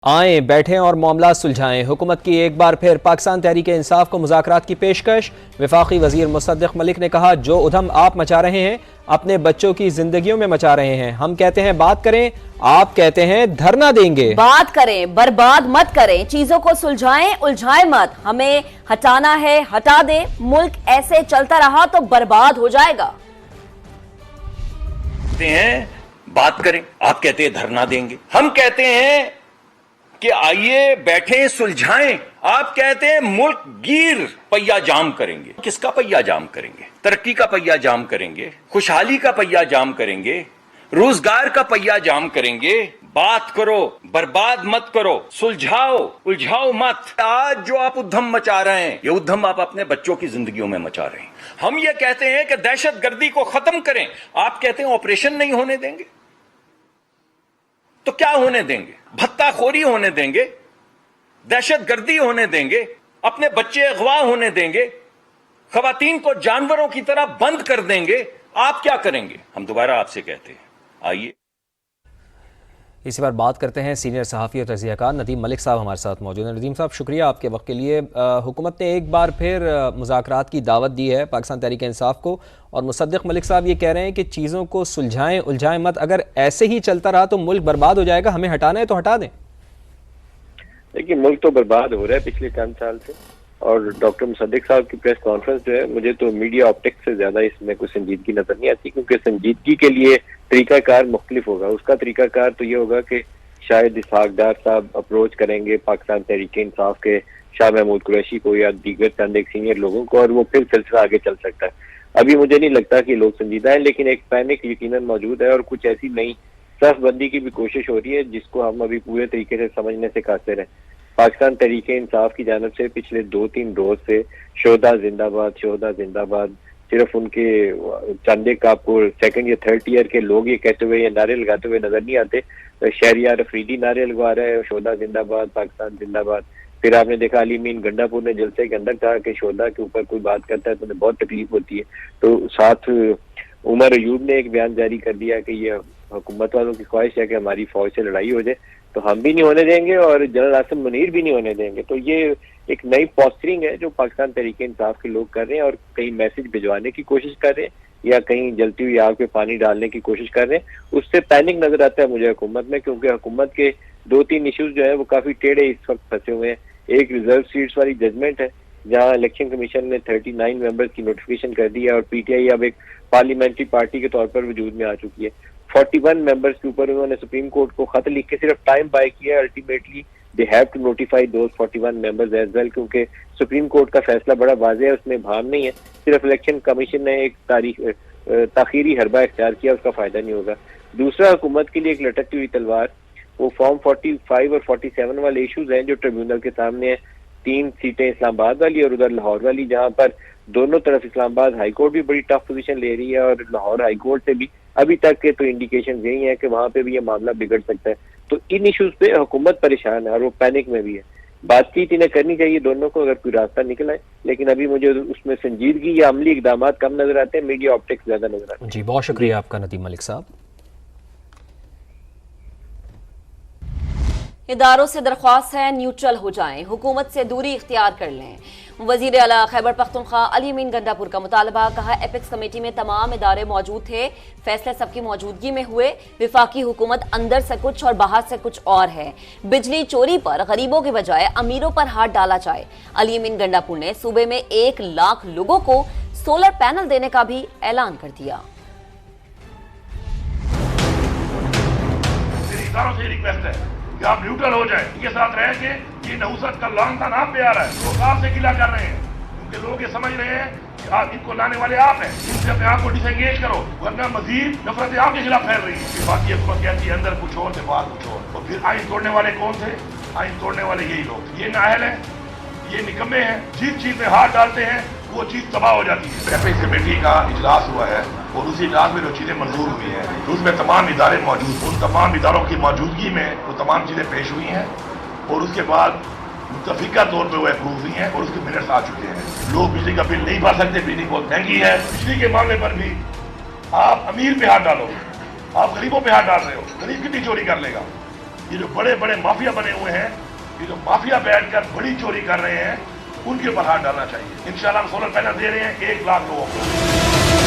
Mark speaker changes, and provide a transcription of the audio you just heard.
Speaker 1: आएं, बैठें और मामला सुलझाएं। हुकूमत की एक बार फिर पाकिस्तान तहरीक इंसाफ को मुज़ाकरात की पेशकश। वफाकी वजीर मुसद्दिक मलिक ने कहा, जो उधम आप मचा रहे हैं अपने बच्चों की जिंदगियों में मचा रहे हैं। हम कहते हैं बात करें, आप कहते हैं धरना देंगे।
Speaker 2: बात करें, बर्बाद मत करें, चीजों को सुलझाएं, उलझाएं मत। हमें हटाना है, हटा दें। मुल्क ऐसे चलता रहा तो बर्बाद हो जाएगा।
Speaker 3: बात करें, आप कहते हैं धरना देंगे। हम कहते हैं कि आइए बैठें सुलझाएं, आप कहते हैं मुल्क गिर पहिया जाम करेंगे। किसका पहिया जाम करेंगे? तरक्की का पहिया जाम करेंगे, खुशहाली का पहिया जाम करेंगे, रोजगार का पहिया जाम करेंगे। बात करो, बर्बाद मत करो, सुलझाओ, उलझाओ मत। आज जो आप उद्यम मचा रहे हैं, ये उद्यम आप अपने बच्चों की जिंदगियों में मचा रहे हैं। हम ये कहते हैं कि दहशतगर्दी को खत्म करें, आप कहते हैं ऑपरेशन नहीं होने देंगे। तो क्या होने देंगे? भत्ताखोरी होने देंगे, दहशतगर्दी होने देंगे, अपने बच्चे अगवा होने देंगे, खवातीन को जानवरों की तरह बंद कर देंगे। आप क्या करेंगे? हम दोबारा आपसे कहते हैं, आइए।
Speaker 1: इसी बार बात करते हैं सीनियर सहाफ़ी और तज़कियाकार नदीम मलिक साहब हमारे साथ मौजूद हैं। नदीम साहब, शुक्रिया आपके वक्त के लिए। हुकूमत ने एक बार फिर मुज़ाकरात की दावत दी है पाकिस्तान तहरीक इंसाफ को, और मुसद्दिक मलिक साहब ये कह रहे हैं कि चीज़ों को सुलझाएं, उलझाएं मत। अगर ऐसे ही चलता रहा तो मुल्क बर्बाद हो जाएगा, हमें हटाना है तो हटा दें।
Speaker 4: देखिए, मुल्क तो बर्बाद हो रहा है पिछले चंद साल से, और डॉक्टर मुसद्दिक साहब की प्रेस कॉन्फ्रेंस जो है, मुझे तो मीडिया ऑप्टिक्स से ज्यादा इसमें कोई संजीदगी नजर नहीं आती, क्योंकि संजीदगी के लिए तरीकाकार मुख्तलिफ होगा। उसका तरीकाकार तो ये होगा कि शायद इसहाक डार साहब अप्रोच करेंगे पाकिस्तान तहरीक इंसाफ के शाह महमूद कुरैशी को या दीगर चंद एक सीनियर लोगों को, और वो फिर सिलसिला आगे चल सकता है। अभी मुझे नहीं लगता कि लोग संजीदा है, लेकिन एक पैनिक यकीनन मौजूद है, और कुछ ऐसी नई सफबंदी की भी कोशिश हो रही है जिसको हम अभी पूरे तरीके से समझने से कासिर हैं। पाकिस्तान तहरीक इंसाफ की जानब से पिछले 2-3 रोज से शोहदा जिंदाबाद, शोहदा जिंदाबाद, सिर्फ उनके चंद एक आपको सेकंड या थर्ड ईयर के लोग ये कहते हुए या नारे लगाते हुए नजर नहीं आते। शहरियार अफरीदी नारे लगवा रहे हैं, शोहदा जिंदाबाद, पाकिस्तान जिंदाबाद। फिर आपने देखा अली मीन गंडापुर ने जलसे के अंदर कहा कि शोहदा के ऊपर कोई बात करता है तो उन्हें बहुत तकलीफ होती है। तो साथ उमर अयूब ने एक बयान जारी कर दिया कि ये हुकूमत वालों की ख्वाहिश है कि हमारी फौज से लड़ाई हो जाए, तो हम भी नहीं होने देंगे और जनरल आसिम मुनीर भी नहीं होने देंगे। तो ये एक नई पोस्टरिंग है जो पाकिस्तान तहरीक इंसाफ के लोग कर रहे हैं, और कहीं मैसेज भिजवाने की कोशिश कर रहे हैं या कहीं जलती हुई आग पे पानी डालने की कोशिश कर रहे हैं। उससे पैनिक नजर आता है मुझे हुकूमत में, क्योंकि हुकूमत के 2-3 इश्यूज जो है वो काफी टेढ़े इस वक्त फंसे हुए हैं। एक रिजर्व सीट्स वाली जजमेंट है, जहां इलेक्शन कमीशन ने 39 मेंबर्स की नोटिफिकेशन कर दी है, और पीटीआई अब एक पार्लियामेंट्री पार्टी के तौर पर वजूद में आ चुकी है। 41 मेंबर्स के ऊपर उन्होंने सुप्रीम कोर्ट को खत लिख के सिर्फ टाइम बाय किया है। Ultimately they have to notify those 41 members as well, क्योंकि सुप्रीम कोर्ट का फैसला बड़ा वाज़ेह है, उसमें भाम नहीं है। सिर्फ इलेक्शन कमीशन ने एक ताखीरी हरबा इख्तियार किया, उसका फायदा नहीं होगा। दूसरा, हुकूमत के लिए एक लटकती हुई तलवार वो फॉर्म 45 और 47 वाले इशूज हैं जो ट्रिब्यूनल के सामने है। 3 सीटें इस्लामाबाद वाली और उधर लाहौर वाली, जहां पर दोनों तरफ इस्लामाबाद हाई कोर्ट भी बड़ी टफ पोजीशन ले रही है, और लाहौर हाई कोर्ट से भी अभी तक के तो इंडिकेशन यही है कि वहां पे भी ये मामला बिगड़ सकता है। तो इन इश्यूज पे हुकूमत परेशान है और वो पैनिक में भी है। बातचीत इन्हें करनी चाहिए दोनों को, अगर कोई रास्ता निकल आए, लेकिन अभी मुझे उसमें संजीदगी या अमली इकदाम कम नजर आते हैं, मीडिया ऑप्टिक्स ज्यादा नजर आते हैं।
Speaker 1: जी, बहुत शुक्रिया आपका नदीम मलिक साहब।
Speaker 2: इदारों से दरख्वास्त है, न्यूट्रल हो जाएं, हुकूमत से दूरी इख्तियार कर लें। वजीर आला खैबर पख्तूनख्वा अली मीन गंडापुर का मुतालबा। कहा, एपेक्स कमेटी में तमाम इदारे मौजूद थे, फैसले सबकी मौजूदगी में हुए। विफाकी हुकूमत अंदर से कुछ और बाहर से कुछ और है। बिजली चोरी पर गरीबों के बजाय अमीरों पर हाथ डाला जाए। अली मीन गंडापुर ने सूबे में 1 लाख लोगों को सोलर पैनल देने का भी ऐलान कर दिया।
Speaker 5: इदारों से रिक्वेस्ट है कि आप न्यूट्रल हो जाए, इनके साथ रह के ये नहुसत का लॉन्ग नाम पे आ रहा है, लोग आपसे गिला कर रहे हैं, क्योंकि लोग ये समझ रहे हैं कि आप इनको लाने वाले आप हैं, इनसे अपने आप को डिसएंगेज करो, वरना मजीद नफरतें आपके खिलाफ फैल रही है। बाकी हुकूमत कहती है अंदर कुछ और से बाहर कुछ और। तो फिर आइन तोड़ने वाले कौन थे? आइन तोड़ने वाले यही लोग। ये नाअहल है, ये निकम्मे हैं, जिस चीज में हाथ डालते हैं वो चीज तबाह हो जाती है। एपेक्स कमेटी का इजलास हुआ है, और उसी इजलास में जो चीजें मंजूर हुई हैं, उसमें तमाम इदारे मौजूद, उन तमाम इदारों की मौजूदगी में वो तमाम चीजें पेश हुई हैं, और उसके बाद मुतफिका तौर पर वो अप्रूव हुई हैं और उसके मिनट्स आ चुके हैं। लोग बिजली का बिल नहीं भर सकते, बिजली बहुत महंगी है। बिजली के मामले पर भी आप अमीर पे हाथ डालो, आप गरीबों पे हाथ डाल रहे हो। गरीब कितनी चोरी कर लेगा? ये जो बड़े बड़े माफिया बने हुए हैं, ये जो माफिया बैठकर बड़ी चोरी कर रहे हैं, उनके ऊपर हाथ डालना चाहिए। इंशाल्लाह हम सोलर पैनल दे रहे हैं 1 लाख लोगों को।